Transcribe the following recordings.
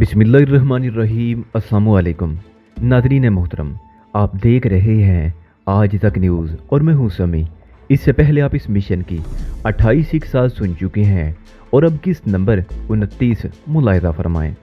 बिस्मिल्लाहिर्रहमानिर्रहीम। अस्सलामुअलैकुम नाज़रीन मोहतरम, आप देख रहे हैं आज तक न्यूज़ और मैं हूं समी। इससे पहले आप इस मिशन की 28 एक साल सुन चुके हैं और अब किस नंबर 29 मुलाहिज़ा फरमाएं।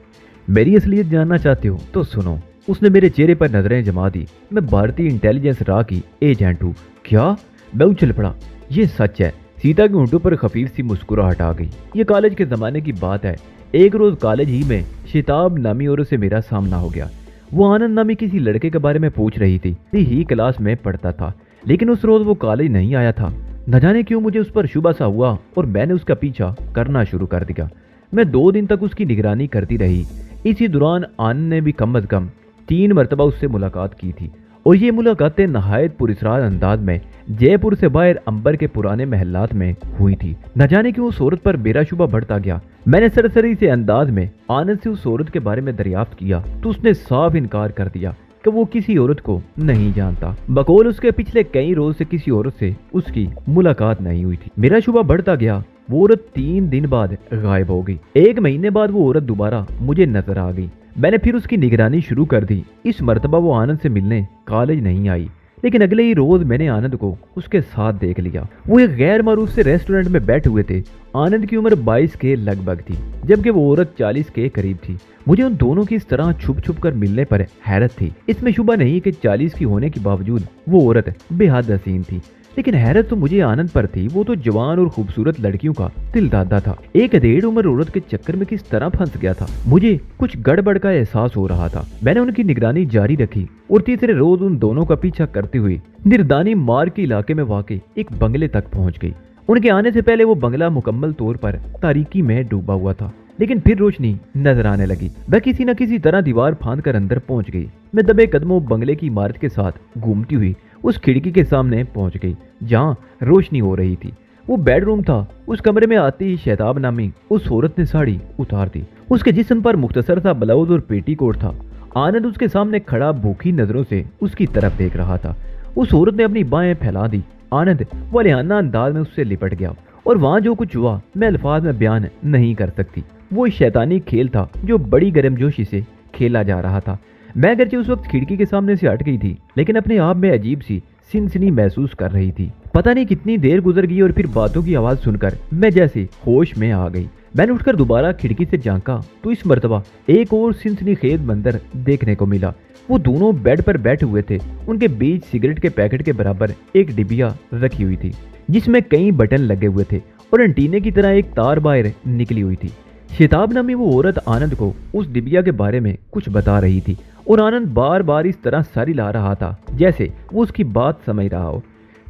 मेरी असलियत जानना चाहते हो तो सुनो। उसने मेरे चेहरे पर नजरें जमा दी। मैं भारतीय इंटेलिजेंस रा की एजेंट हूँ। क्या? मैं उछल पड़ा। ये सच है। सीता के होंठों पर खफीफ सी मुस्कुराहट आ गई। ये कॉलेज के ज़माने की बात है। एक रोज़ कॉलेज ही में शिताब नामी औरत से मेरा सामना हो गया। वो आनंद नामी किसी लड़के के बारे में पूछ रही थी। ही क्लास में पढ़ता था, लेकिन उस रोज़ वो कॉलेज नहीं आया था। न जाने क्यों मुझे उस पर शुबा सा हुआ और मैंने उसका पीछा करना शुरू कर दिया। मैं 2 दिन तक उसकी निगरानी करती रही। इसी दौरान आनंद ने भी कम अज कम 3 मरतबा उससे मुलाकात की थी और ये मुलाकातें नहायत पुरस्कार अंदाज में जयपुर से बाहर अंबर के पुराने महलात में हुई थी। न जाने क्यों उस औरत पर मेरा शुबा बढ़ता गया। मैंने सरसरी से अंदाज में आनंद से उस औरत के बारे में दरियाफ्त किया तो उसने साफ इनकार कर दिया कि वो किसी औरत को नहीं जानता। बकौल उसके पिछले कई रोज से किसी औरत से उसकी मुलाकात नहीं हुई थी। मेरा शुबा बढ़ता गया। वो औरत 3 दिन बाद गायब हो गई। 1 महीने बाद वो औरत दोबारा मुझे नजर आ गई। मैंने फिर उसकी निगरानी शुरू कर दी। इस मर्तबा वो आनंद से मिलने कॉलेज नहीं आई, लेकिन अगले ही रोज मैंने आनंद को उसके साथ देख लिया। वो एक गैर मारूफ से रेस्टोरेंट में बैठे हुए थे। आनंद की उम्र 22 के लगभग थी, जबकि वो औरत 40 के करीब थी। मुझे उन दोनों की इस तरह छुप छुप कर मिलने पर हैरत थी। इसमें शुबा नहीं कि 40 की होने के बावजूद वो औरत बेहद हसीन थी, लेकिन हैरत तो मुझे आनंद पर थी। वो तो जवान और खूबसूरत लड़कियों का दिल दादा था। एक 1.5 उम्र औरत के चक्कर में किस तरह फंस गया था। मुझे कुछ गड़बड़ का एहसास हो रहा था। मैंने उनकी निगरानी जारी रखी और तीसरे रोज उन दोनों का पीछा करते हुए निर्दानी मार्ग के इलाके में वाक़ एक बंगले तक पहुंच गई। उनके आने से पहले वो बंगला मुकम्मल तौर पर तारीकी में डूबा हुआ था, लेकिन फिर रोशनी नजर आने लगी। वह किसी न किसी तरह दीवार फांद कर अंदर पहुंच गई। मैं दबे कदमों बंगले की इमारत के साथ घूमती हुई उस खिड़की के सामने पहुंच गई जहां रोशनी हो रही थी। वो बेडरूम था। उस कमरे में आती ही शैताब नामी उस औरत ने साड़ी उतार दी। उसके जिस्म पर मुख्तसर सा ब्लाउज और पेटीकोट था। आनंद उसके सामने खड़ा भूखी नजरों से उसकी तरफ देख रहा था। उस औरत ने अपनी बाहें फैला दी। आनंद वालियाना अंदाज में उससे लिपट गया और वहां जो कुछ हुआ मैं अल्फाज में बयान नहीं कर सकती। वो एक शैतानी खेल था जो बड़ी गर्मजोशी से खेला जा रहा था। मैं अगरचे उस वक्त खिड़की के सामने से हट गई थी, लेकिन अपने आप में अजीब सी सिनसनी महसूस कर रही थी। पता नहीं कितनी देर गुजर गई और फिर बातों की आवाज सुनकर मैं जैसे होश में आ गई। मैंने उठकर दोबारा खिड़की से झांका तो इस मर्तबा एक और सिनसनीखेज मंजर देखने को मिला। वो दोनों बेड पर बैठे हुए थे। उनके बीच सिगरेट के पैकेट के बराबर एक डिबिया रखी हुई थी जिसमें कई बटन लगे हुए थे और एंटीने की तरह एक तार बाहर निकली हुई थी। शिताब नामी वो औरत आनंद को उस डिबिया के बारे में कुछ बता रही थी और आनंद बार बार इस तरह सर हिला रहा था जैसे वो उसकी बात समझ रहा हो।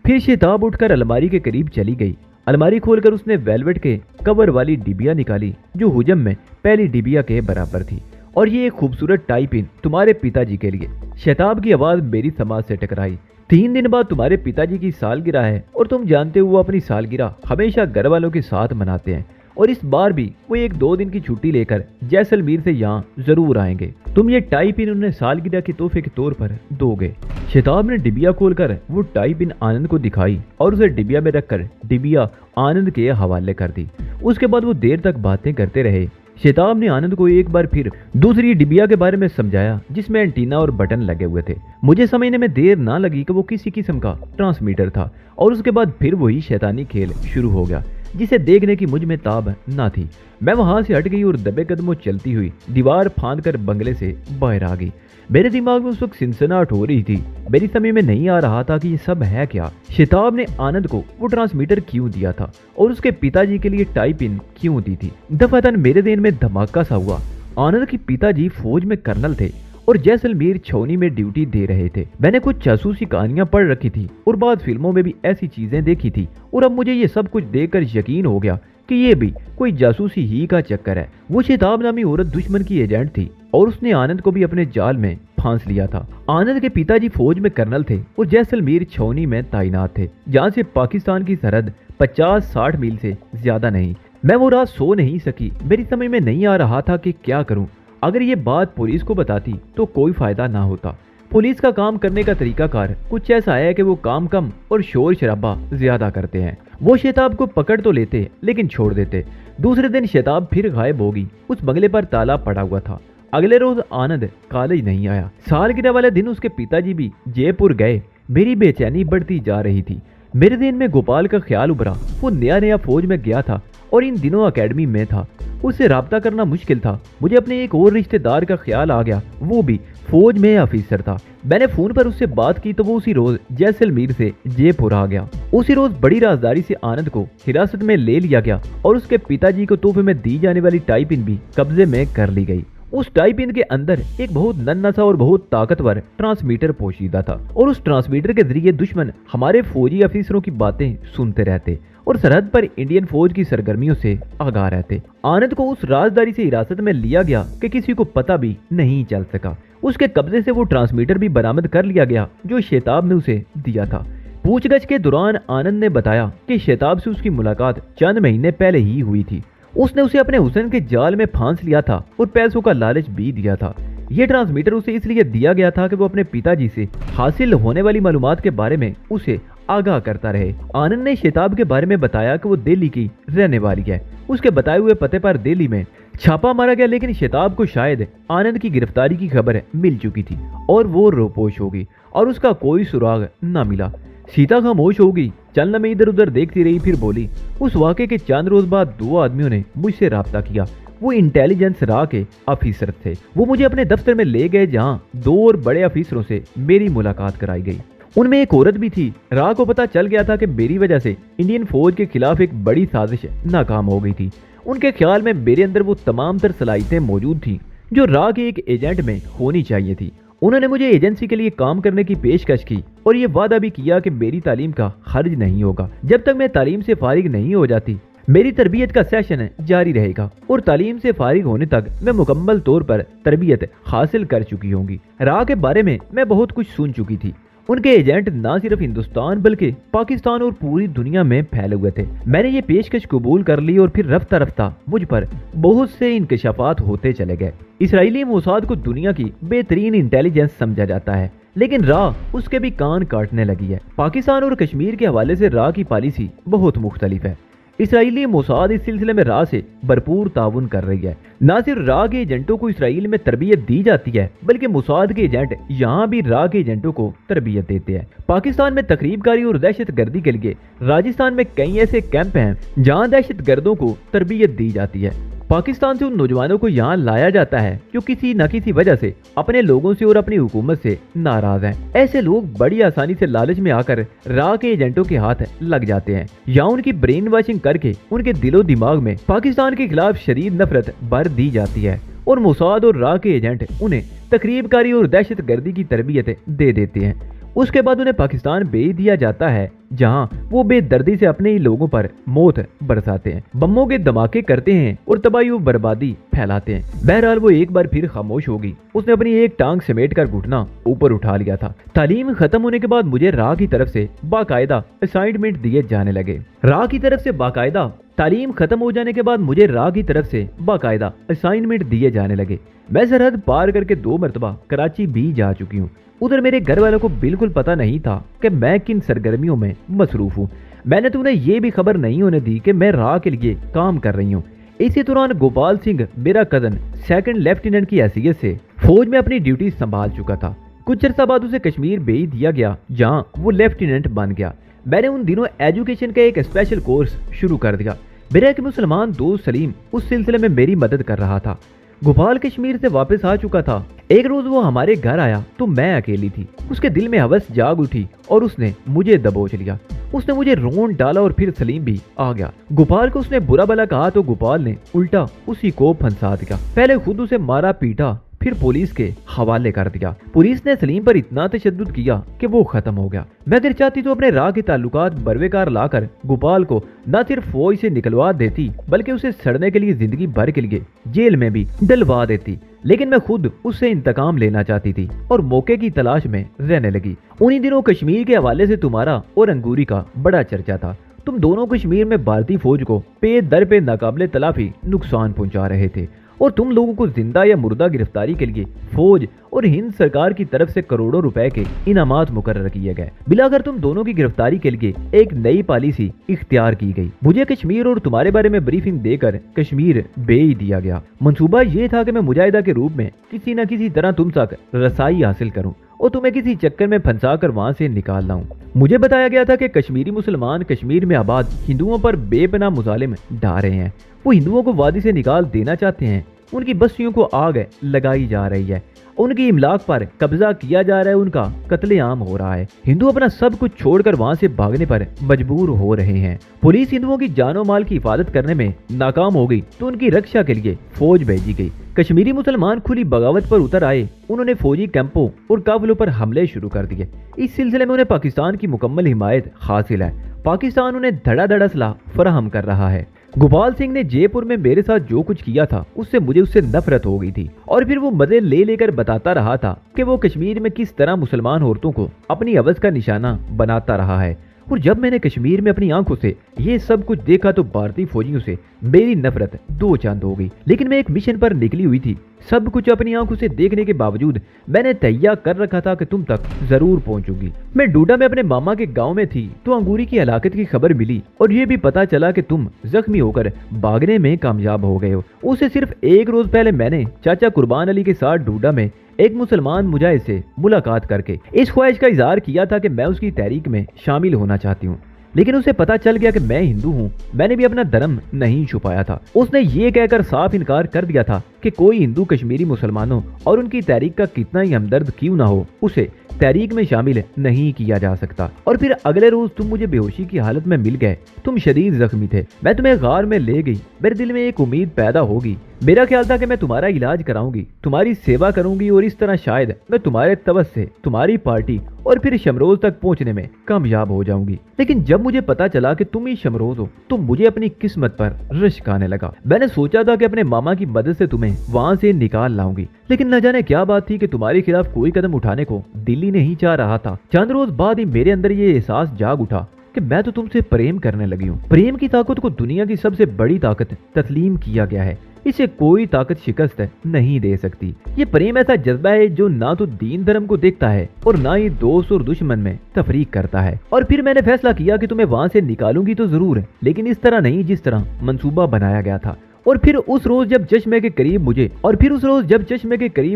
फिर शिताब उठकर अलमारी के करीब चली गई। अलमारी खोलकर उसने वेलवेट के कवर वाली डिबिया निकाली जो हुजम में पहली डिबिया के बराबर थी। और ये एक खूबसूरत टाइप इन तुम्हारे पिताजी के लिए। शिताब की आवाज मेरी समाज से टकराई। 3 दिन बाद तुम्हारे पिताजी की सालगिरह है और तुम जानते हो वो अपनी सालगिरह हमेशा घर वालों के साथ मनाते हैं और इस बार भी वो 1-2 दिन की छुट्टी लेकर जैसलमेर से यहाँ जरूर आएंगे। तुम ये टाइप इन उन्हें सालगिरह के तोहफे के तौर पर दोगे। शिताब ने डिबिया खोलकर वो टाइप इन आनंद को दिखाई और उसे डिबिया में रखकर डिबिया आनंद के हवाले कर दी। उसके बाद वो देर तक बातें करते रहे। शिताब ने आनंद को एक बार फिर दूसरी डिबिया के बारे में समझाया जिसमें एंटीना और बटन लगे हुए थे। मुझे समझने में देर ना लगी कि वो किसी किस्म का ट्रांसमीटर था और उसके बाद फिर वही शैतानी खेल शुरू हो गया जिसे देखने की मुझ में ताब ना थी। मैं वहां से हट गई और दबे कदमों चलती हुई दीवार फांद कर बंगले से बाहर आ गई। मेरे दिमाग में उस वक्त सिनसनाहट हो रही थी। मेरी समझ में नहीं आ रहा था कि ये सब है क्या। शिताब ने आनंद को वो ट्रांसमीटर क्यों दिया था और उसके पिताजी के लिए टाइप इन क्यों दी थी। दफातन मेरे दिन में धमाका सा हुआ। आनंद के पिताजी फौज में कर्नल थे और जैसलमेर छावनी में ड्यूटी दे रहे थे। मैंने कुछ जासूसी कहानियां पढ़ रखी थी और बाद फिल्मों में भी ऐसी चीजें देखी थी और अब मुझे ये सब कुछ देखकर यकीन हो गया कि ये भी कोई जासूसी ही का चक्कर है। वो शिताब नामी औरत दुश्मन की एजेंट थी और उसने आनंद को भी अपने जाल में फांस लिया था। आनंद के पिताजी फौज में कर्नल थे और जैसलमेर छावनी में तैनात थे जहाँ से पाकिस्तान की सरहद 50-60 मील से ज्यादा नहीं। मैं वो रात सो नहीं सकी। मेरी समझ में नहीं आ रहा था कि क्या करूं। अगर ये बात पुलिस को बताती तो कोई फायदा ना होता। पुलिस का काम करने का तरीकाकार कुछ ऐसा है कि वो काम कम और शोर शराबा ज्यादा करते हैं। वो शैताब को पकड़ तो लेते लेकिन छोड़ देते। दूसरे दिन शैताब फिर गायब होगी। उस बंगले पर ताला पड़ा हुआ था। अगले रोज आनंद कॉलेज नहीं आया। सालगिरह वाले दिन उसके पिताजी भी जयपुर गए। मेरी बेचैनी बढ़ती जा रही थी। मेरे दिन में गोपाल का ख्याल उभरा। वो नया नया फौज में गया था और इन दिनों एकेडमी में था। उससे राब्ता करना मुश्किल था। मुझे अपने एक और रिश्तेदार का ख्याल आ गया, वो भी फौज में ऑफिसर था। मैंने फोन पर उससे बात की तो वो उसी रोज जैसलमेर से जयपुर आ गया। उसी रोज बड़ी राजदारी से आनंद को हिरासत में ले लिया गया और उसके पिताजी को तोहफे में दी जाने वाली टाइपिन भी कब्जे में कर ली गई। उस टाइपिन के अंदर एक बहुत नन्हा सा और बहुत ताकतवर ट्रांसमीटर पोशीदा था और उस ट्रांसमीटर के जरिए दुश्मन हमारे फौजी अफिसरों की बातें सुनते रहते और सरहद पर इंडियन फौज की सरगर्मियों से आगाह रहते। आनंद को उस राजदारी से हिरासत में लिया गया कि किसी को पता भी नहीं चल सका। उसके कब्जे से वो ट्रांसमीटर भी बरामद कर लिया गया जो शेताब ने उसे दिया था। पूछगछ के दौरान आनंद ने बताया कि शेताब से उसकी मुलाकात चंद महीने पहले ही हुई थी। उसने उसे अपने हुस्न के जाल में फांस लिया था और पैसों का लालच भी दिया था। यह ट्रांसमीटर उसे इसलिए दिया गया था कि वो अपने पिताजी से हासिल होने वाली मालूमात के बारे में उसे आगाह करता रहे। आनंद ने शेताब के बारे में बताया कि वो दिल्ली की रहने वाली है। उसके बताए हुए पते पर दिल्ली में छापा मारा गया, लेकिन शेताब को शायद आनंद की गिरफ्तारी की खबर मिल चुकी थी और वो रोपोश हो गई और उसका कोई सुराग न मिला। सीता खामोश हो गई, चलना में इधर उधर देखती रही, फिर बोली, उस वाक़े के चंद रोज बाद 2 आदमियों ने मुझसे राब्ता किया। वो इंटेलिजेंस रा के ऑफिसर थे। वो मुझे अपने दफ्तर में ले गए जहाँ 2 और बड़े ऑफिसरों से मेरी मुलाकात कराई गई। उनमें एक औरत भी थी। रा को पता चल गया था कि मेरी वजह से इंडियन फौज के खिलाफ एक बड़ी साजिश नाकाम हो गई थी। उनके ख्याल में मेरे अंदर वो तमाम तर सलाहियतें मौजूद थी जो रा के एक एजेंट में होनी चाहिए थी। उन्होंने मुझे एजेंसी के लिए काम करने की पेशकश की और ये वादा भी किया कि मेरी तालीम का खर्च नहीं होगा। जब तक मैं तालीम से फारिग नहीं हो जाती मेरी तरबियत का सेशन जारी रहेगा और तालीम से फारिग होने तक मैं मुकम्मल तौर पर तरबियत हासिल कर चुकी होंगी। रा के बारे में मैं बहुत कुछ सुन चुकी थी। उनके एजेंट न सिर्फ हिंदुस्तान बल्कि पाकिस्तान और पूरी दुनिया में फैले हुए थे। मैंने ये पेशकश कबूल कर ली और फिर रफ्ता रफ्ता मुझ पर बहुत से इंकशाफात होते चले गए। इसराइली मोसाद को दुनिया की बेहतरीन इंटेलिजेंस समझा जाता है, लेकिन रा उसके भी कान काटने लगी है। पाकिस्तान और कश्मीर के हवाले से रा की पॉलिसी बहुत मुख्तलिफ है। इसराइली मोसाद इस सिलसिले में रा से भरपूर ताउन कर रही है। न सिर्फ रा के एजेंटों को इसराइल में तरबियत दी जाती है बल्कि मोसाद के एजेंट यहाँ भी रा के एजेंटों को तरबियत देते हैं। पाकिस्तान में तकरीबकारी और दहशत गर्दी के लिए राजस्थान में कई ऐसे कैंप हैं जहाँ दहशत गर्दों को तरबियत दी जाती है। पाकिस्तान से उन नौजवानों को यहाँ लाया जाता है जो किसी न किसी वजह से अपने लोगों से और अपनी हुकूमत से नाराज हैं। ऐसे लोग बड़ी आसानी से लालच में आकर रा के एजेंटों के हाथ लग जाते हैं या उनकी ब्रेन वॉशिंग करके उनके दिलो दिमाग में पाकिस्तान के खिलाफ शदीद नफरत भर दी जाती है और मोसाद और रा के एजेंट उन्हें तकरीबकारी और दहशत गर्दी की तरबियत दे देते हैं। उसके बाद उन्हें पाकिस्तान भेज दिया जाता है जहां वो बेदर्दी से अपने ही लोगों पर मौत बरसाते हैं, बमों के धमाके करते हैं और तबाही और बर्बादी फैलाते हैं। बहरहाल वो एक बार फिर खामोश होगी। उसने अपनी एक टांग समेट कर घुटना ऊपर उठा लिया था। तालीम खत्म होने के बाद मुझे रा की तरफ से बाकायदा असाइनमेंट दिए जाने लगे। रा की तरफ से बाकायदा तालीम खत्म हो जाने के बाद मुझे रा की तरफ से बाकायदा असाइनमेंट दिए जाने लगे। मैं सरहद पार करके 2 मरतबा कराची भी जा चुकी हूँ। उधर मेरे घर वालों को बिल्कुल पता नहीं था कि मैं किन सरगर्मियों में मसरूफ हूँ। मैंने तो उन्हें ये भी खबर नहीं होने दी कि मैं रा के लिए काम कर रही हूँ। इसी दौरान गोपाल सिंह मेरा कजन 2nd लेफ्टिनेंट की हैसियत से फौज में अपनी ड्यूटी संभाल चुका था। कुछ अर्सा बाद उसे कश्मीर भेज दिया गया जहाँ वो लेफ्टिनेंट बन गया। मैंने उन दिनों एजुकेशन का एक स्पेशल कोर्स शुरू कर दिया। मेरा एक मुसलमान दोस्त सलीम उस सिलसिले में मेरी मदद कर रहा था। गोपाल कश्मीर से वापस आ चुका था। एक रोज वो हमारे घर आया तो मैं अकेली थी। उसके दिल में हवस जाग उठी और उसने मुझे दबोच लिया। उसने मुझे रोन डाला और फिर सलीम भी आ गया। गोपाल को उसने बुरा भला कहा तो गोपाल ने उल्टा उसी को फंसा दिया। पहले खुद उसे मारा पीटा, फिर पुलिस के हवाले कर दिया। पुलिस ने सलीम पर इतना तशद्दुद किया कि वो खत्म हो गया। मैं अगर चाहती तो अपने राह के ताल्लुकात बरवेकार लाकर गोपाल को न सिर्फ फौज से निकलवा देती बल्कि उसे सड़ने के लिए जिंदगी भर के लिए जेल में भी डलवा देती, लेकिन मैं खुद उससे इंतकाम लेना चाहती थी और मौके की तलाश में रहने लगी। उन्हीं दिनों कश्मीर के हवाले से तुम्हारा और अंगूरी का बड़ा चर्चा था। तुम दोनों कश्मीर में भारतीय फौज को पे दर पे नाकाबिले तलाफी नुकसान पहुंचा रहे थे और तुम लोगों को जिंदा या मुर्दा गिरफ्तारी के लिए फौज और हिंद सरकार की तरफ से करोड़ों रुपए के इनामात मुकर्रर किए गए। बिलाकर तुम दोनों की गिरफ्तारी के लिए एक नई पॉलिसी इख्तियार की गई। मुझे कश्मीर और तुम्हारे बारे में ब्रीफिंग देकर कश्मीर भेज दिया गया। मंसूबा ये था कि मैं मुजाहिदा के रूप में किसी न किसी तरह तुम तक रसाई हासिल करूं और तुम्हें किसी चक्कर में फंसा कर वहां से निकाल लाऊं। मुझे बताया गया था कि कश्मीरी मुसलमान कश्मीर में आबाद हिंदुओं पर बेपनाह मुजालिम ढा रहे हैं। वो हिंदुओं को वादी से निकाल देना चाहते हैं। उनकी बस्तियों को आग लगाई जा रही है, उनकी इमलाक पर कब्जा किया जा रहा है, उनका कत्लेआम हो रहा है। हिंदू अपना सब कुछ छोड़कर वहां से भागने पर मजबूर हो रहे हैं। पुलिस हिंदुओं की जानो माल की हिफाजत करने में नाकाम हो गई तो उनकी रक्षा के लिए फौज भेजी गई। कश्मीरी मुसलमान खुली बगावत पर उतर आए। उन्होंने फौजी कैंपों और काफिलों पर हमले शुरू कर दिए। इस सिलसिले में उन्हें पाकिस्तान की मुकम्मल हिमायत हासिल है। पाकिस्तान उन्हें धड़ाधड़ असला फराहम कर रहा है। गोपाल सिंह ने जयपुर में मेरे साथ जो कुछ किया था उससे मुझे उससे नफरत हो गई थी और फिर वो मजे ले लेकर बताता रहा था कि वो कश्मीर में किस तरह मुसलमान औरतों को अपनी हवस का निशाना बनाता रहा है। और जब मैंने कश्मीर में अपनी आंखों से ये सब कुछ देखा तो भारतीय फौजियों से मेरी नफरत दो चांद हो गई। लेकिन मैं एक मिशन पर निकली हुई थी। सब कुछ अपनी आंखों से देखने के बावजूद मैंने तैयार कर रखा था कि तुम तक जरूर पहुंचूंगी। मैं डूडा में अपने मामा के गांव में थी तो अंगूरी की हलाकत की खबर मिली और ये भी पता चला कि तुम जख्मी होकर भागने में कामयाब हो गए हो। उससे सिर्फ एक रोज पहले मैंने चाचा कुर्बान अली के साथ डूडा में एक मुसलमान मुजाहिद से मुलाकात करके इस ख्वाहिश का इजहार किया था कि मैं उसकी तहरीक में शामिल होना चाहती हूँ। लेकिन उसे पता चल गया कि मैं हिंदू हूँ। मैंने भी अपना धर्म नहीं छुपाया था। उसने ये कहकर साफ इनकार कर दिया था कि कोई हिंदू कश्मीरी मुसलमानों और उनकी तहरीक का कितना ही हमदर्द क्यों ना हो, उसे तहरीक में शामिल नहीं किया जा सकता। और फिर अगले रोज तुम मुझे बेहोशी की हालत में मिल गए। तुम शदीद जख्मी थे। मैं तुम्हें गार में ले गई। मेरे दिल में एक उम्मीद पैदा होगी। मेरा ख्याल था कि मैं तुम्हारा इलाज कराऊंगी, तुम्हारी सेवा करूंगी और इस तरह शायद मैं तुम्हारे तवस से तुम्हारी पार्टी और फिर शमरोज तक पहुंचने में कामयाब हो जाऊंगी। लेकिन जब मुझे पता चला कि तुम ही शमरोज हो तो मुझे अपनी किस्मत पर रश्क आने लगा। मैंने सोचा था कि अपने मामा की मदद से तुम्हें वहां से निकाल लाऊंगी, लेकिन न जाने क्या बात थी कि तुम्हारे खिलाफ कोई कदम उठाने को दिल ही नहीं चाह रहा था। चंद रोज बाद ही मेरे अंदर ये एहसास जाग उठा कि मैं तो तुमसे प्रेम करने लगी हूँ। प्रेम की ताकत को दुनिया की सबसे बड़ी ताकत तस्लीम किया गया है। इसे कोई ताकत शिकस्त नहीं दे सकती। ये प्रेम ऐसा जज्बा है जो ना तो दीन धर्म को देखता है और ना ही दोस्त और दुश्मन में तफरीक करता है। और फिर मैंने फैसला किया कि तुम्हें वहां से निकालूंगी तो जरूर, लेकिन इस तरह नहीं जिस तरह मंसूबा बनाया गया था। और फिर उस रोज जब चश्मे के करीब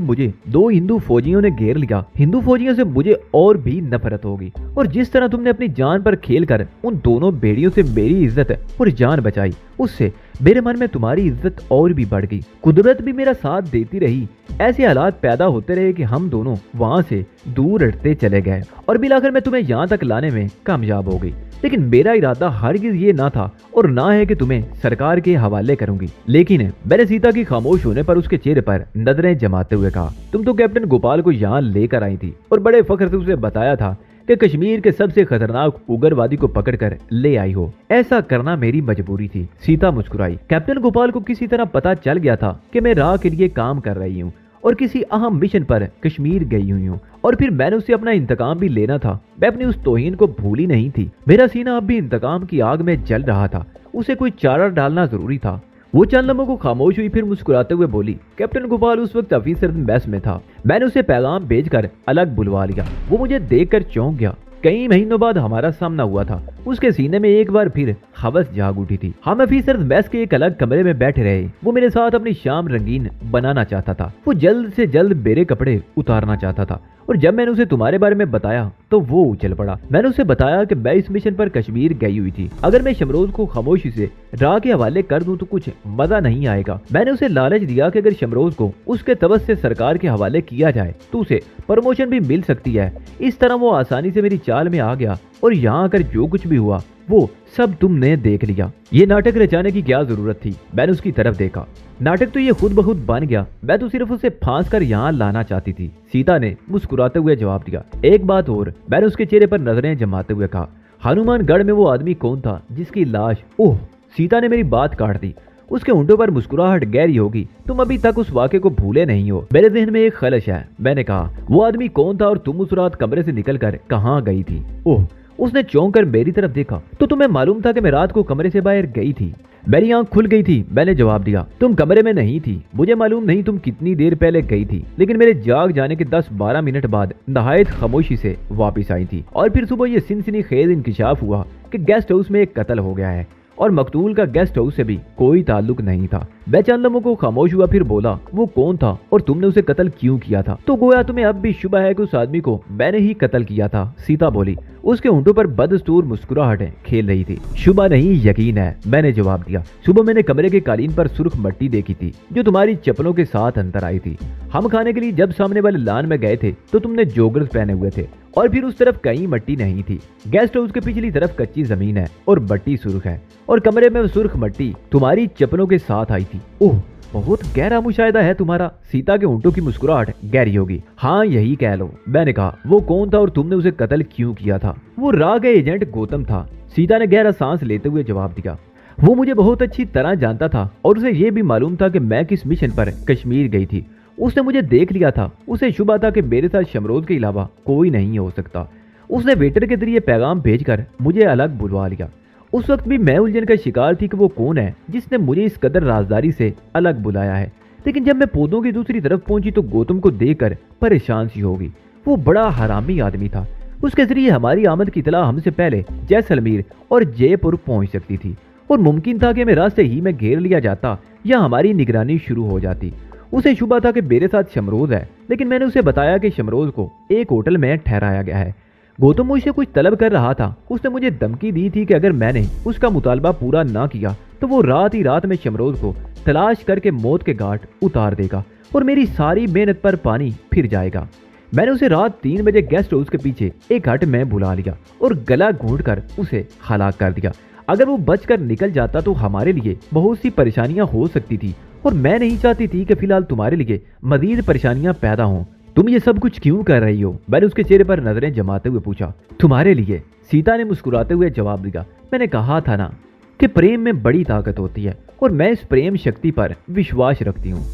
मुझे दो हिंदू फौजियों ने घेर लिया। हिंदू फौजियों से मुझे और भी नफरत होगी। और जिस तरह तुमने अपनी जान पर खेलकर उन दोनों बेड़ियों से मेरी इज्जत और जान बचाई, उससे मेरे मन में तुम्हारी इज्जत और भी बढ़ गई। कुदरत भी मेरा साथ देती रही। ऐसे हालात पैदा होते रहे कि हम दोनों वहां से दूर हटते चले गए और मिलाकर मैं तुम्हें यहाँ तक लाने में कामयाब हो गई। लेकिन मेरा इरादा हरगिज ये ना था और ना है कि तुम्हें सरकार के हवाले करूंगी। लेकिन मैंने सीता की खामोश होने पर उसके चेहरे पर नजरें जमाते हुए कहा, तुम तो कैप्टन गोपाल को यहाँ लेकर आई थी और बड़े फख्र से उसे बताया था कि कश्मीर के सबसे खतरनाक उग्रवादी को पकड़कर ले आई हो। ऐसा करना मेरी मजबूरी थी। सीता मुस्कुराई। कैप्टन गोपाल को किसी तरह पता चल गया था कि मैं राह के लिए काम कर रही हूँ और किसी अहम मिशन पर कश्मीर गई हुई हूँ। और फिर मैंने उससे अपना इंतकाम भी लेना था। मैं अपनी उस तौहीन को भूली नहीं थी। मेरा सीना अब भी इंतकाम की आग में जल रहा था। उसे कोई चारा डालना जरूरी था। वो चंद लम्हों को खामोश हुई, फिर मुस्कुराते हुए बोली, कैप्टन गोपाल उस वक्त ऑफिसर मेस में था। मैंने उसे पैगाम भेजकर अलग बुलवा लिया। वो मुझे देखकर चौंक गया। कई महीनों बाद हमारा सामना हुआ था। उसके सीने में एक बार फिर हवस जाग उठी थी। हम ऑफिसर्स मेस के एक अलग कमरे में बैठे रहे। वो मेरे साथ अपनी शाम रंगीन बनाना चाहता था। वो जल्द से जल्द मेरे कपड़े उतारना चाहता था। और जब मैंने उसे तुम्हारे बारे में बताया तो वो उछल पड़ा। मैंने उसे बताया कि मैं इस मिशन पर कश्मीर गई हुई थी। अगर मैं शमरोज को खामोशी से राह के हवाले कर दूं तो कुछ मजा नहीं आएगा। मैंने उसे लालच दिया कि अगर शमरोज को उसके तवस से सरकार के हवाले किया जाए तो उसे प्रमोशन भी मिल सकती है। इस तरह वो आसानी से मेरी चाल में आ गया और यहाँ आकर जो कुछ भी हुआ वो सब तुमने देख लिया। ये नाटक रचाने की क्या जरूरत थी? मैंने उसकी तरफ देखा। नाटक तो ये खुद ब खुद बन गया। मैं तो सिर्फ उसे फांस कर यहाँ लाना चाहती थी। सीता ने मुस्कुराते हुए जवाब दिया। एक बात और, मैंने उसके चेहरे पर नजरें जमाते हुए कहा, हनुमानगढ़ में वो आदमी कौन था जिसकी लाश? ओह, सीता ने मेरी बात काट दी। उसके होंठों पर मुस्कुराहट गहरी होगी। तुम अभी तक उस वाक़े को भूले नहीं हो। मेरे जहन में एक खलश है। मैंने कहा, वो आदमी कौन था और तुम उस रात कमरे से निकलकर कहाँ गई थी? ओह, उसने चौंक कर मेरी तरफ देखा। तो तुम्हें मालूम था कि मैं रात को कमरे से बाहर गई थी? मेरी आंख खुल गई थी। मैंने जवाब दिया, तुम कमरे में नहीं थी। मुझे मालूम नहीं तुम कितनी देर पहले गई थी, लेकिन मेरे जाग जाने के 10-12 मिनट बाद नहायत खामोशी से वापस आई थी। और फिर सुबह ये सनसनीखेज इंकशाफ हुआ कि गेस्ट हाउस में एक कत्ल हो गया है और मकतूल का गेस्ट हाउस से भी कोई ताल्लुक नहीं था। मैं चंद लम्हों को खामोश हुआ, फिर बोला, वो कौन था और तुमने उसे कत्ल क्यों किया था? तो गोया तुम्हें अब भी शुबा है कि उस आदमी को मैंने ही कत्ल किया था, सीता बोली। उसके होंठों पर बदस्तूर मुस्कुराहटें खेल रही थी। शुबा नहीं, यकीन है, मैंने जवाब दिया। सुबह मैंने कमरे के कालीन पर सुर्ख मट्टी देखी थी जो तुम्हारी चप्पलों के साथ अंदर आई थी। हम खाने के लिए जब सामने वाले लान में गए थे तो तुमने जोगर्स पहने हुए थे और फिर उस तरफ कहीं मट्टी नहीं थी। गेस्ट हाउस के पिछली तरफ कच्ची जमीन है और मट्टी सुर्ख है और कमरे में सुर्ख मट्टी तुम्हारी चप्पलों के साथ आई थी। ओह, बहुत गहरा मुशाहिदा है तुम्हारा। सीता के होंठों की मुस्कुराहट गहरी होगी। हाँ, यही कह लो। मैंने कहा, वो कौन था और तुमने उसे कत्ल क्यों किया था? वो राह के एजेंट गौतम था, सीता ने गहरा सांस लेते हुए जवाब दिया। वो मुझे बहुत अच्छी तरह जानता था और उसे ये भी मालूम था कि मैं किस मिशन पर कश्मीर गई थी। उसने मुझे देख लिया था। उसे शुबा था कि मेरे साथ शमरोज के अलावा कोई नहीं हो सकता। उसने वेटर के जरिए पैगाम भेजकर मुझे अलग बुलवा लिया। उस वक्त भी मैं उलझन का शिकार थी कि वो कौन है जिसने मुझे इस कदर राजदारी से अलग बुलाया है। लेकिन जब मैं पौधों की दूसरी तरफ पहुंची तो गौतम को देखकर परेशान सी होगी। वो बड़ा हरामी आदमी था। उसके जरिए हमारी आमद की इतला हमसे पहले जैसलमेर और जयपुर पहुंच सकती थी और मुमकिन था कि हमें रास्ते ही में घेर लिया जाता या हमारी निगरानी शुरू हो जाती। उसे शुबा था कि मेरे साथ शमरोज है, लेकिन मैंने उसे बताया कि शमरोज को एक होटल में ठहराया गया है। गौतम मुझसे कुछ तलब कर रहा था। उसने मुझे धमकी दी थी कि अगर मैंने उसका मुतालबा पूरा ना किया तो वो रात ही रात में शमरोज को तलाश करके मौत के घाट उतार देगा और मेरी सारी मेहनत पर पानी फिर जाएगा। मैंने उसे रात 3 बजे गेस्ट हाउस के पीछे एक हट में बुला लिया और गला घोंटकर उसे हलाक कर दिया। अगर वो बचकर निकल जाता तो हमारे लिए बहुत सी परेशानियां हो सकती थी और मैं नहीं चाहती थी कि फिलहाल तुम्हारे लिए मजीद परेशानियां पैदा हों। तुम ये सब कुछ क्यों कर रही हो? मैंने उसके चेहरे पर नजरें जमाते हुए पूछा। तुम्हारे लिए, सीता ने मुस्कुराते हुए जवाब दिया। मैंने कहा था ना कि प्रेम में बड़ी ताकत होती है और मैं इस प्रेम शक्ति पर विश्वास रखती हूँ।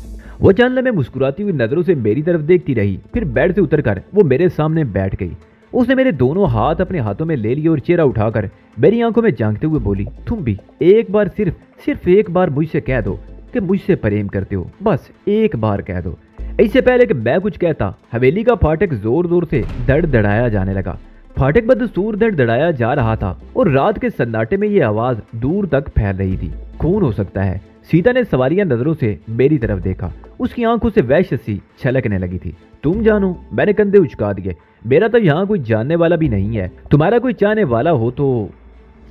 वो चंद लम्हे मुस्कुराती हुई नजरों से मेरी तरफ देखती रही, फिर बेड से उतरकर वो मेरे सामने बैठ गई। उसने मेरे दोनों हाथ अपने हाथों में ले लिए और चेहरा उठाकर मेरी आंखों में झांकते हुए बोली, तुम भी एक बार, सिर्फ एक बार मुझसे कह दो कि मुझसे प्रेम करते हो। बस एक बार कह दो। इससे पहले कि मैं कुछ कहता, हवेली का फाटक जोर जोर से धड़धड़ाया जाने लगा। फाटक बदस्तूर धड़धड़ाया जा रहा था और रात के सन्नाटे में ये आवाज दूर तक फैल रही थी। कौन हो सकता है? सीता ने सवालिया नजरों से मेरी तरफ देखा। उसकी आंखों से वहशत सी छलकने लगी थी। तुम जानो? मैंने कंधे उचका दिए। मेरा तो यहाँ कोई जानने वाला भी नहीं है। तुम्हारा कोई चाहने वाला हो तो?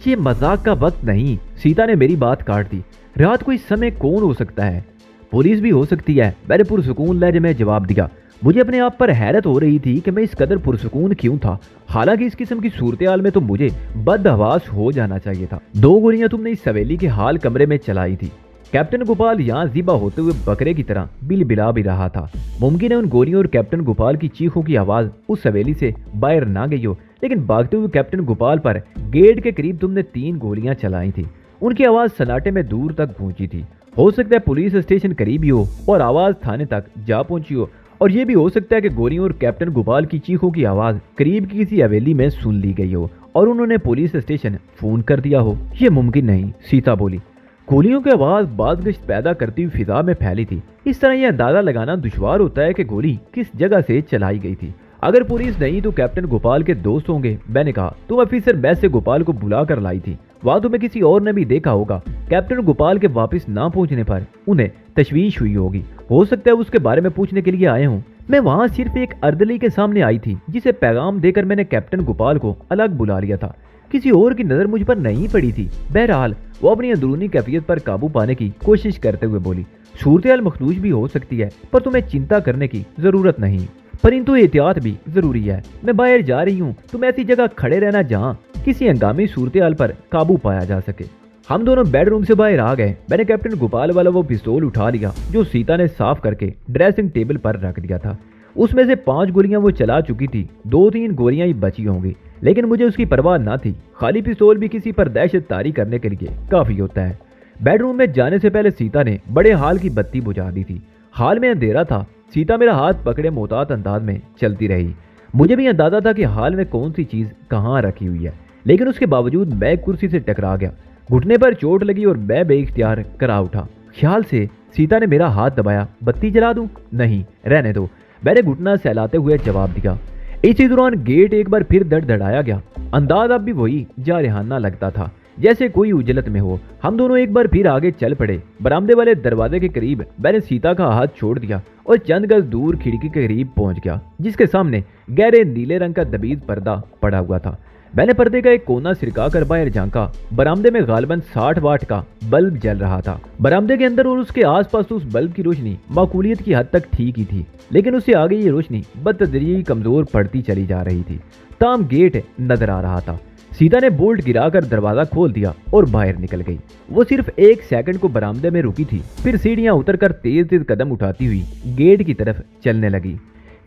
ये मजाक का वक्त नहीं। सीता ने मेरी बात काट दी। रात को इस समय कौन हो सकता है? पुलिस भी हो सकती है, मैंने पुरसुकून लहजे में जवाब दिया। मुझे अपने आप पर हैरत हो रही थी कि मैं इस कदर पुरसुकून क्यों था। हालांकि इस किस्म की सूरत हाल में तो मुझे बदहवास हो जाना चाहिए था। 2 गोलियां तुमने इस हवेली के हाल कमरे में चलाई थी। कैप्टन गोपाल यहाँ ज़िबा होते हुए बकरे की तरह बिलबिला भी रहा था। मुमकिन है उन गोलियों और कैप्टन गोपाल की चीखों की आवाज़ उस हवेली से बाहर ना गई हो, लेकिन भागते हुए कैप्टन गोपाल पर गेट के करीब तुमने 3 गोलियां चलाई थी। उनकी आवाज़ सन्नाटे में दूर तक गूंजी थी। हो सकता है पुलिस स्टेशन करीब ही हो और आवाज़ थाने तक जा पहुंची हो, और ये भी हो सकता है कि गोलियों और कैप्टन गोपाल की चीखों की आवाज़ करीब की किसी हवेली में सुन ली गई हो और उन्होंने पुलिस स्टेशन फ़ोन कर दिया हो। ये मुमकिन नहीं, सीता बोली। गोलियों की आवाज़ बाज़गश्त पैदा करती हुई फिजा में फैली थी। इस तरह यह अंदाज़ा लगाना दुश्वार होता है कि गोली किस जगह से चलाई गई थी। अगर पुलिस नहीं तो कैप्टन गोपाल के दोस्त होंगे। मैंने कहा, तुम ऑफिसर बैस से गोपाल को बुला कर लाई थी। वहां तुम्हें किसी और ने भी देखा होगा। कैप्टन गोपाल के वापस ना पहुंचने पर उन्हें तशवीश हुई होगी। हो सकता है उसके बारे में पूछने के लिए आए हों। मैं वहां सिर्फ एक अर्दली के सामने आई थी जिसे पैगाम देकर मैंने कैप्टन गोपाल को अलग बुला लिया था। किसी और की नजर मुझ पर नहीं पड़ी थी। बहरहाल वो अपनी अंदरूनी कैफियत पर काबू पाने की कोशिश करते हुए बोली, सूरत मखदूश भी हो सकती है, पर तुम्हें चिंता करने की जरूरत नहीं, परंतु एहतियात भी जरूरी है। मैं बाहर जा रही हूँ, तुम ऐसी जगह खड़े रहना जहाँ किसी हंगामी सूरत पर काबू पाया जा सके। हम दोनों बेडरूम से बाहर आ गए। मैंने कैप्टन गोपाल वाला वो पिस्तौल उठा लिया जो सीता ने साफ करके ड्रेसिंग टेबल पर रख दिया था। उसमें से 5 गोलियां वो चला चुकी थी। 2-3 गोलियां ही बची होंगी, लेकिन मुझे उसकी परवाह ना थी। खाली पिस्तौल भी किसी पर दहशत तारी करने के लिए काफी होता है। बेडरूम में जाने से पहले सीता ने बड़े हाल की बत्ती बुझा दी थी। हाल में अंधेरा था। सीता मेरा हाथ पकड़े मोहतात अंदाज में चलती रही। मुझे भी अंदाजा था कि हाल में कौन सी चीज कहाँ रखी हुई है, लेकिन उसके बावजूद मैं कुर्सी से टकरा गया। घुटने पर चोट लगी और मैं बेइख्तियार करा उठा। ख्याल से सीता ने मेरा हाथ दबाया। बत्ती जला दूं? नहीं, रहने दो, मैंने घुटना सहलाते हुए जवाब दिया। इसी दौरान गेट एक बार फिर धड़धड़ाया गया। अंदाज अब भी वही जारहाना लगता था, जैसे कोई उजलत में हो। हम दोनों एक बार फिर आगे चल पड़े। बरामदे वाले दरवाजे के करीब मैंने सीता का हाथ छोड़ दिया और चंद गज दूर खिड़की के करीब पहुंच गया, जिसके सामने गहरे नीले रंग का दबीज पर्दा पड़ा हुआ था। मैंने पर्दे का एक कोना सिरका कर बाहर झांका। बरामदे में गालबन 60 वाट का बल्ब जल रहा था। बरामदे के अंदर और उसके आसपास तो उस बल्ब की रोशनी माकूलियत की हद तक ठीक ही थी, लेकिन उससे आगे ये रोशनी बतदरीजी कमजोर पड़ती चली जा रही थी। ताम गेट नजर आ रहा था। सीता ने बोल्ट गिराकर दरवाजा खोल दिया और बाहर निकल गई। वो सिर्फ 1 सेकंड को बरामदे में रुकी थी, फिर सीढ़ियां उतरकर तेज तेज कदम उठाती हुई गेट की तरफ चलने लगी,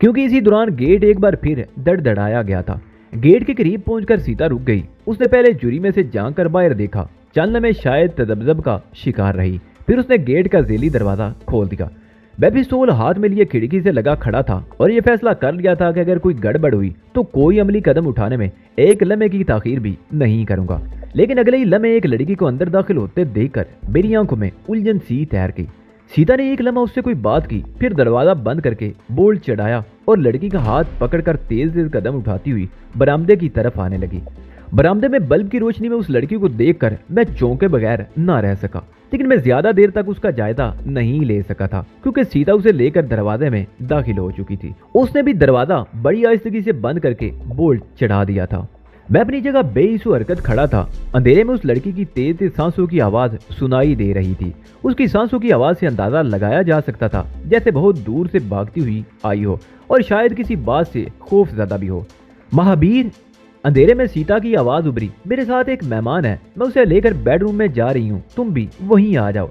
क्योंकि इसी दौरान गेट एक बार फिर धड़धड़ाया गया था। गेट के करीब पहुंचकर सीता रुक गई। उसने पहले जुरी में से झांक कर बाहर देखा। चंद में शायद तजब्जब का शिकार रही, फिर उसने गेट का जेली दरवाजा खोल दिया। मैं पिस्तौल हाथ में लिए खिड़की से लगा खड़ा था और यह फैसला कर लिया था कि अगर कोई गड़बड़ हुई तो कोई अमली कदम उठाने में एक लम्हे की ताखीर भी नहीं करूंगा। लेकिन अगले ही लम्हे एक लड़की को अंदर दाखिल होते देखकर मेरी आंखों में उलझन सी तैर गई। सीता ने एक लम्हा उससे कोई बात की, फिर दरवाजा बंद करके बोल्ट चढ़ाया और लड़की का हाथ पकड़कर तेज तेज कदम उठाती हुई बरामदे की तरफ आने लगी। बरामदे में बल्ब की रोशनी में उस लड़की को देखकर मैं चौंके बगैर ना रह सका, लेकिन मैं ज्यादा देर तक उसका जायजा नहीं ले सका था, क्योंकि सीता उसे लेकर दरवाजे में दाखिल हो चुकी थी। उसने भी दरवाजा बड़ी आहिस्तगी से बंद करके बोल्ट चढ़ा दिया था। मैं अपनी जगह बेइसु हरकत खड़ा था। अंधेरे में उस लड़की की तेज तेज सांसों की आवाज सुनाई दे रही थी। उसकी सांसों की आवाज से अंदाजा लगाया जा सकता था जैसे बहुत दूर से भागती हुई आई हो और शायद किसी बात से खौफजदा भी हो। महाबीर, अंधेरे में सीता की आवाज उभरी। मेरे साथ एक मेहमान है, मैं उसे लेकर बेडरूम में जा रही हूँ, तुम भी वहीं आ जाओ।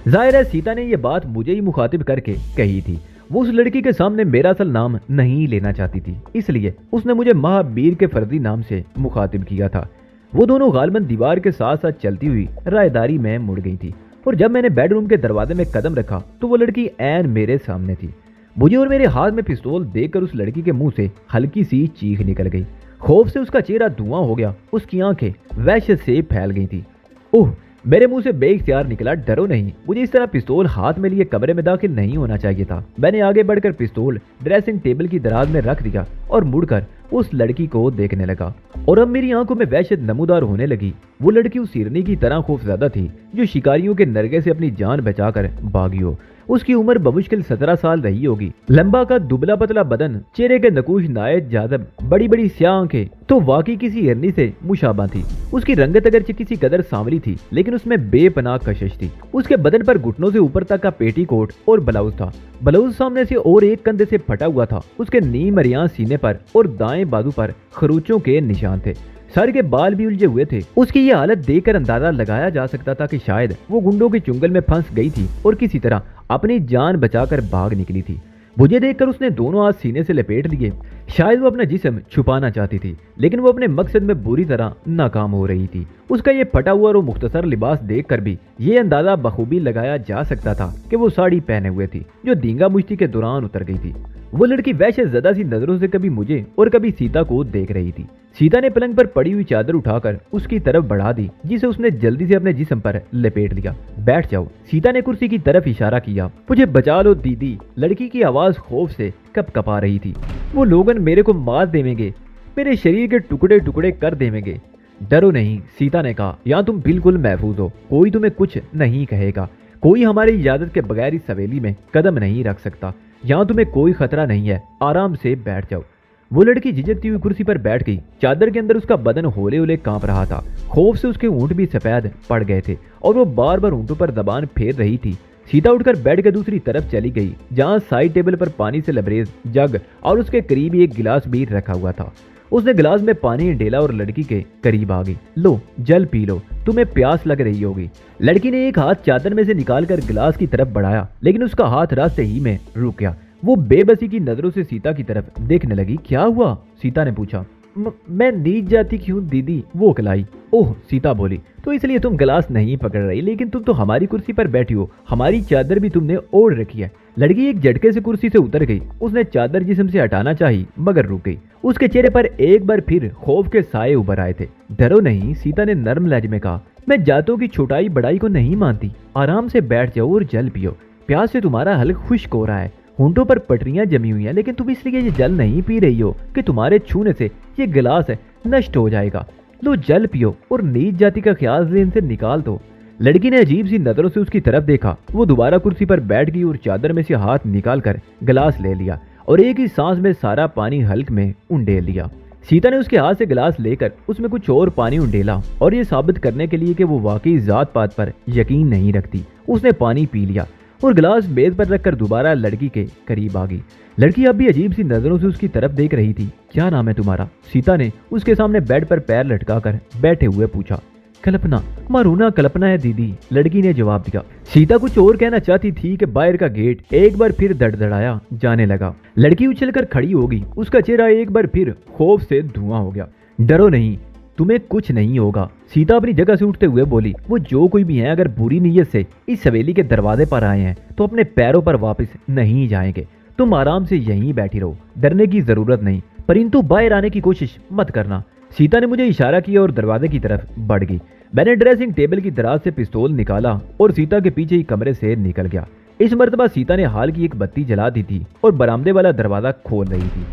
जाहिर है सीता ने यह बात मुझे ही मुखातिब करके कही थी। वो उस लड़की के सामने मेरा असल नाम नहीं लेना चाहती थी, इसलिए उसने मुझे महाबीर के फर्जी नाम से मुखातिब किया था। वो दोनों गालबन दीवार के साथ साथ चलती हुई रायदारी में मुड़ गई थी और जब मैंने बेडरूम के दरवाजे में कदम रखा तो वो लड़की ऐन मेरे सामने थी। मुझे और मेरे हाथ में पिस्तौल देखकर उस लड़की के मुंह से हल्की सी चीख निकल गई। खौफ से उसका चेहरा धुआं हो गया, उसकी आंखें वहशत से फैल गई थी। ओह, मेरे मुंह से बेइख्तियार निकला, डरो नहीं। मुझे इस तरह पिस्तौल हाथ में लिए कमरे में दाखिल नहीं होना चाहिए था। मैंने आगे बढ़कर पिस्तौल ड्रेसिंग टेबल की दराज में रख दिया और मुड़कर उस लड़की को देखने लगा और अब मेरी आंखों में वहशत नमूदार होने लगी। वो लड़की उस हिरनी की तरह खौफजदा थी जो शिकारियों के नरगे से अपनी जान बचाकर भागी हो। उसकी उम्र बमुश्किल 17 साल रही होगी। लंबा का दुबला पतला बदन, चेहरे के नकूश नायत जादब, बड़ी बड़ी स्याह आंखें तो वाकई किसी हिरनी से मुशाबा थी। उसकी रंगत अगरचे किसी कदर सांवली थी, लेकिन उसमें बेपनाह कशिश थी। उसके बदन पर घुटनों से ऊपर तक का पेटीकोट और ब्लाउज था। ब्लाउज सामने से और एक कंधे से फटा हुआ था। उसके नी मरियां सीने पर और दाएं बाजू पर खरोचों के निशान थे। सर के बाल भी उलझे हुए थे। उसकी ये हालत देखकर अंदाजा लगाया जा सकता था कि शायद वो गुंडों के चुंगल में फंस गई थी और किसी तरह अपनी जान बचाकर भाग निकली थी। मुझे देखकर उसने दोनों हाथ सीने से लपेट लिए। शायद वो अपना जिस्म छुपाना चाहती थी, लेकिन वो अपने मकसद में बुरी तरह नाकाम हो रही थी। उसका ये फटा हुआ और मुख्तसर लिबास देखकर भी ये अंदाजा बखूबी लगाया जा सकता था कि वो साड़ी पहने हुए थी जो दींगा मुश्ती के दौरान उतर गई थी। वो लड़की वैसे ज्यादा सी नजरों से कभी मुझे और कभी सीता को देख रही थी। सीता ने पलंग पर पड़ी हुई चादर उठाकर उसकी तरफ बढ़ा दी, जिसे उसने जल्दी से अपने जिस्म पर लपेट लिया। बैठ जाओ, सीता ने कुर्सी की तरफ इशारा किया। मुझे बचा लो दीदी, लड़की की आवाज खौफ से कपकपा रही थी। वो लोगन मेरे को मार देवेंगे, मेरे शरीर के टुकड़े टुकड़े कर देवेंगे। डरो नहीं, सीता ने कहा, यहाँ तुम बिल्कुल महफूज हो, कोई तुम्हें कुछ नहीं कहेगा। कोई हमारी इजाजत के बगैर इस हवेली में कदम नहीं रख सकता। यहाँ तुम्हें कोई खतरा नहीं है, आराम से बैठ जाओ। वो लड़की झिझकती हुई कुर्सी पर बैठ गई। चादर के अंदर उसका बदन होले होले कांप रहा था। खौफ से उसके ऊंट भी सफेद पड़ गए थे और वो बार बार ऊंटों पर जबान फेर रही थी। सीता उठकर बेड के दूसरी तरफ चली गई, जहां साइड टेबल पर पानी से लबरेज जग और उसके करीब एक गिलास भी रखा हुआ था। उसने गिलास में पानी डेला और लड़की के करीब आ गई। लो, जल पी लो, तुम्हें प्यास लग रही होगी। लड़की ने एक हाथ चादर में से निकालकर गिलास की तरफ बढ़ाया, लेकिन उसका हाथ रास्ते ही में रुक गया। वो बेबसी की नजरों से सीता की तरफ देखने लगी। क्या हुआ? सीता ने पूछा। मैं नीच जाती क्यों दीदी? वो कलाई। ओह, सीता बोली, तो इसलिए तुम गिलास नहीं पकड़ रही, लेकिन तुम तो हमारी कुर्सी पर बैठी हो, हमारी चादर भी तुमने ओढ़ रखी है। लड़की एक झटके से कुर्सी से उतर गई। उसने चादर जिस्म से हटाना चाही, मगर रुक गई। उसके चेहरे पर एक बार फिर खौफ के साए उभर आए थे। डरो नहीं, सीता ने नर्म लहजे में कहा, मैं जातों की छोटाई बड़ाई को नहीं मानती। आराम से बैठ जाओ और जल पियो। प्यास से तुम्हारा हल्क खुश्क हो रहा है, होंठों पर पटरियां जमी हुई हैं, लेकिन तुम इसलिए ये जल नहीं पी रही हो कि तुम्हारे छूने से ये गिलास है नष्ट हो जाएगा। लो जल पियो और नीच जाति का ख्याल ज़हन से निकाल दो। लड़की ने अजीब सी नजरों से उसकी तरफ देखा। वो दोबारा कुर्सी पर बैठ गई और चादर में से हाथ निकाल कर गिलास ले लिया और एक ही सांस में सारा पानी हल्क में उंडेल लिया। सीता ने उसके हाथ से गिलास लेकर उसमें कुछ और पानी उंडेला और ये साबित करने के लिए कि वो वाकई जात पात पर यकीन नहीं रखती, उसने पानी पी लिया और गिलास मेज पर रखकर दोबारा लड़की के करीब आ गई। लड़की अब भी अजीब सी नजरों से उसकी तरफ देख रही थी। क्या नाम है तुम्हारा? सीता ने उसके सामने बेड पर पैर लटकाकर बैठे हुए पूछा। कल्पना। मारूना कल्पना है दीदी, लड़की ने जवाब दिया। सीता कुछ और कहना चाहती थी कि बाहर का गेट एक बार फिर धड़धड़ाया जाने लगा। लड़की उछलकर खड़ी हो गई। उसका चेहरा एक बार फिर खौफ से धुआं हो गया। डरो नहीं, तुम्हें कुछ नहीं होगा, सीता अपनी जगह से उठते हुए बोली। वो जो कोई भी है अगर बुरी नीयत से इस हवेली के दरवाजे पर आए हैं तो अपने पैरों पर वापस नहीं जाएंगे। तुम आराम से यहीं बैठी रहो, डरने की जरूरत नहीं, परंतु बाहर आने की कोशिश मत करना। सीता ने मुझे इशारा किया और दरवाजे की तरफ बढ़ गई। मैंने ड्रेसिंग टेबल की दराज से पिस्तौल निकाला और सीता के पीछे ही कमरे से निकल गया। इस मर्तबा सीता ने हाल की एक बत्ती जला दी थी और बरामदे वाला दरवाजा खोल रही थी।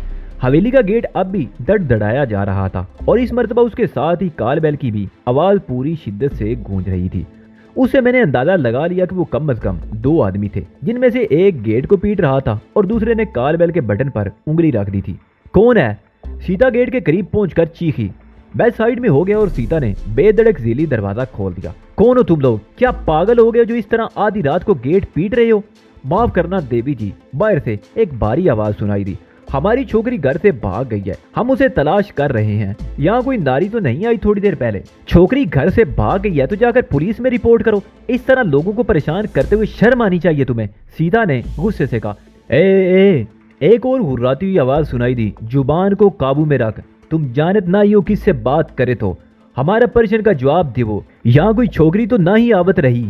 हवेली का गेट अब भी धड़धड़ाया जा रहा था और इस मर्तबा उसके साथ ही काल बैल की भी आवाज पूरी शिद्दत से गूंज रही थी। उससे मैंने अंदाजा लगा लिया कि वो कम अज कम 2 आदमी थे, जिनमें से एक गेट को पीट रहा था और दूसरे ने काल बैल के बटन पर उंगली रख दी थी। कौन है? सीता गेट के करीब पहुंचकर चीखी। मैं साइड में हो गया और सीता ने बेधड़क ज़ीली दरवाजा खोल दिया। कौन हो तुम लोग? क्या पागल हो गए जो इस तरह आधी रात को गेट पीट रहे हो? माफ करना देवी जी, बाहर से एक भारी आवाज सुनाई दी। हमारी छोकरी घर से भाग गई है, हम उसे तलाश कर रहे हैं। यहाँ कोई नारी तो नहीं आई थोड़ी देर पहले? छोकरी घर से भाग गई है तो जाकर पुलिस में रिपोर्ट करो। इस तरह लोगों को परेशान करते हुए शर्म आनी चाहिए तुम्हें, सीता ने गुस्से से कहा। ए एक और हुर्राती हुई आवाज सुनाई दी। जुबान को काबू में रख, तुम जानत ना ही हो किससे बात करे तो हमारा प्रश्न का जवाब देवो। यहाँ कोई छोकरी तो ना ही आवत रही।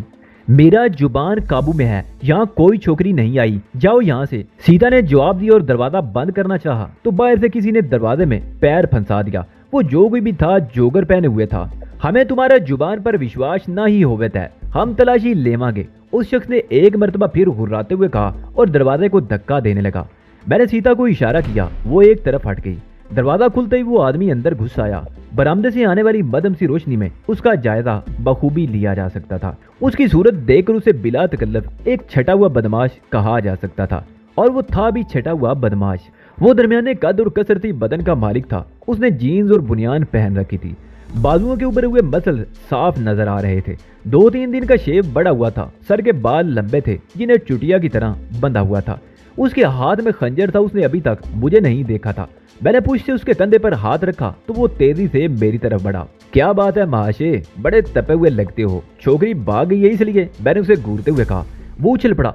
मेरा जुबान काबू में है, यहाँ कोई छोकरी नहीं आई, जाओ यहाँ से, सीता ने जवाब दिया और दरवाजा बंद करना चाहा तो बाहर से किसी ने दरवाजे में पैर फंसा दिया। वो जो कोई भी था जोगर पहने हुए था। हमें तुम्हारा जुबान पर विश्वास ना ही होवे तय, हम तलाशी लेवांगे, उस शख्स ने एक मरतबा फिर हुर्राते हुए कहा और दरवाजे को धक्का देने लगा। मैंने सीता को इशारा किया, वो एक तरफ हट गई। दरवाजा खुलते ही वो आदमी अंदर घुस आया। बरामदे से आने वाली मध्यम सी रोशनी में उसका जायजा बखूबी लिया जा सकता था। उसकी सूरत देखकर उसे बिला तकल्लुफ एक छटा हुआ बदमाश कहा जा सकता था, और वो था भी छटा हुआ बदमाश। वो दरमियाने कद और कसरती बदन का मालिक था। उसने जीन्स और बुनियान पहन रखी थी। बाजुओं के उभरे हुए मसल साफ नजर आ रहे थे। 2-3 दिन का शेव बड़ा हुआ था। सर के बाल लंबे थे जिन्हें चुटिया की तरह बंधा हुआ था। उसके हाथ में खंजर था। उसने अभी तक मुझे नहीं देखा था। मैंने पुश से उसके कंधे पर हाथ रखा तो वो तेजी से मेरी तरफ बढ़ा। क्या बात है महाशय, बड़े तपे हुए लगते हो, छोकरी भाग गई है इसलिए, मैंने उसे घूरते हुए कहा। वो उछल पड़ा।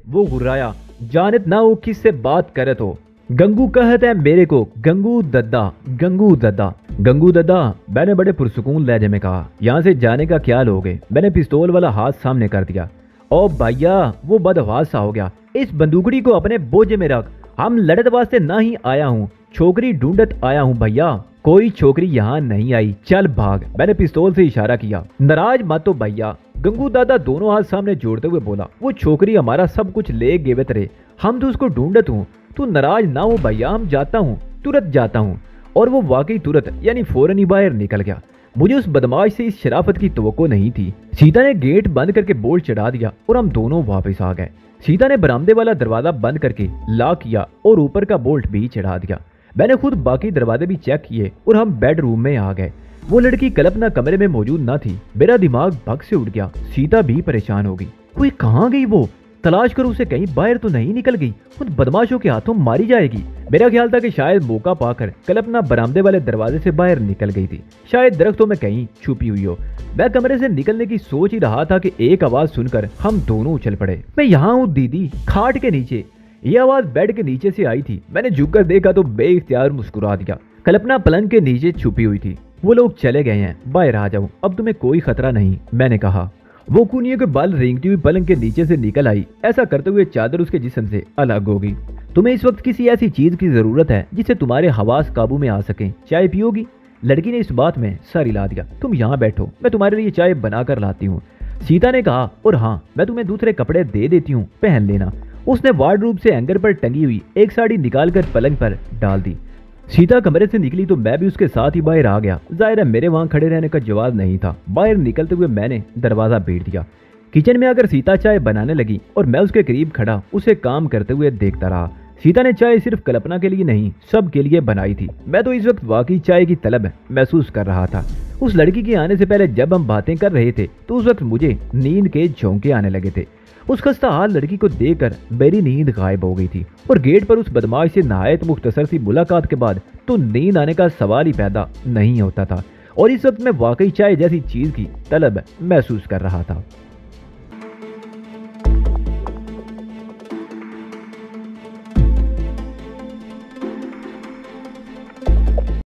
वो घुर्राया, जानत ना वो किससे बात करे तो। गंगू कहते हैं मेरे को, गंगू दद्दा, गंगू दद्दा, गंगू दद्दा, मैंने बड़े पुरसुकून लहजे में कहा। यहाँ से जाने का ख्याल हो गए। मैंने पिस्तौल वाला हाथ सामने कर दिया। ओ भैया, वो बदहवास सा हो गया। इस बंदूकड़ी को अपने बोझे में रख, हम लड़त वास्ते ना ही आया हूँ, छोकरी ढूंढत आया हूँ भैया, कोई छोकरी यहाँ नहीं आई, चल भाग। मैंने पिस्तौल से इशारा किया। नाराज मत हो भैया, गंगू दादा दोनों हाथ सामने जोड़ते हुए बोला। वो छोकरी हमारा सब कुछ ले गेवत रहे, हम तो उसको ढूंढत हूँ, तू नाराज ना हो भैया, हम जाता हूँ, तुरंत जाता हूँ। और वो वाकई तुरंत यानी फौरन ही बाहर निकल गया। मुझे उस बदमाश से इस शराफत की तवक्को नहीं थी। सीता ने गेट बंद करके बोल्ट चढ़ा दिया और हम दोनों वापस आ गए। सीता ने बरामदे वाला दरवाजा बंद करके लॉक किया और ऊपर का बोल्ट भी चढ़ा दिया। मैंने खुद बाकी दरवाजे भी चेक किए और हम बेडरूम में आ गए। वो लड़की कल्पना कमरे में मौजूद न थी। मेरा दिमाग भग से उठ गया। सीता भी परेशान हो गई। कोई कहाँ गई? वो तलाश कर उसे कहीं बाहर तो नहीं निकल गई, उन बदमाशों के हाथों मारी जाएगी। मेरा ख्याल था कि शायद मौका पाकर कल्पना बरामदे वाले दरवाजे से बाहर निकल गई थी, शायद दरख्तों में कहीं छुपी हुई हो। मैं कमरे से निकलने की सोच ही रहा था कि एक आवाज सुनकर हम दोनों उछल पड़े। मैं यहाँ हूँ दीदी, खाट के नीचे। ये आवाज बेड के नीचे से आई थी। मैंने झुककर देखा तो बेइख्तियार मुस्कुरा दिया। कल्पना पलंग के नीचे छुपी हुई थी। वो लोग चले गए हैं, बाहर आ जाओ, अब तुम्हें कोई खतरा नहीं, मैंने कहा। वो कुनियों के बाल रेंगती हुई पलंग के नीचे से निकल आई। ऐसा करते हुए चादर उसके जिस्म से अलग हो गई। तुम्हें इस वक्त किसी ऐसी चीज की जरूरत है जिससे तुम्हारे हवास काबू में आ सकें। चाय पियोगी? लड़की ने इस बात में सर हिला दिया। तुम यहाँ बैठो, मैं तुम्हारे लिए चाय बना कर लाती हूँ। सीता ने कहा, और हाँ, मैं तुम्हें दूसरे कपड़े दे देती हूँ, पहन लेना। उसने वार्डरोब से हैंगर पर टंगी हुई एक साड़ी निकालकर पलंग पर डाल दी। सीता कमरे से निकली तो मैं भी उसके साथ ही बाहर आ गया। जाहिर है मेरे वहां खड़े रहने का जवाब नहीं था। बाहर निकलते हुए मैंने दरवाजा पीट दिया। किचन में आकर सीता चाय बनाने लगी और मैं उसके करीब खड़ा उसे काम करते हुए देखता रहा। सीता ने चाय सिर्फ कल्पना के लिए नहीं, सबके लिए बनाई थी। मैं तो इस वक्त वाकई चाय की तलब महसूस कर रहा था। उस लड़की के आने से पहले जब हम बातें कर रहे थे तो उस वक्त मुझे नींद के झोंके आने लगे थे। उस खस्ता हाल लड़की को देखकर मेरी नींद गायब हो गई थी और गेट पर उस बदमाश से नहायत मुख्तसर सी मुलाकात के बाद तो नींद आने का सवाल ही पैदा नहीं होता था। और इस वक्त मैं वाकई चाय जैसी चीज की तलब महसूस कर रहा था।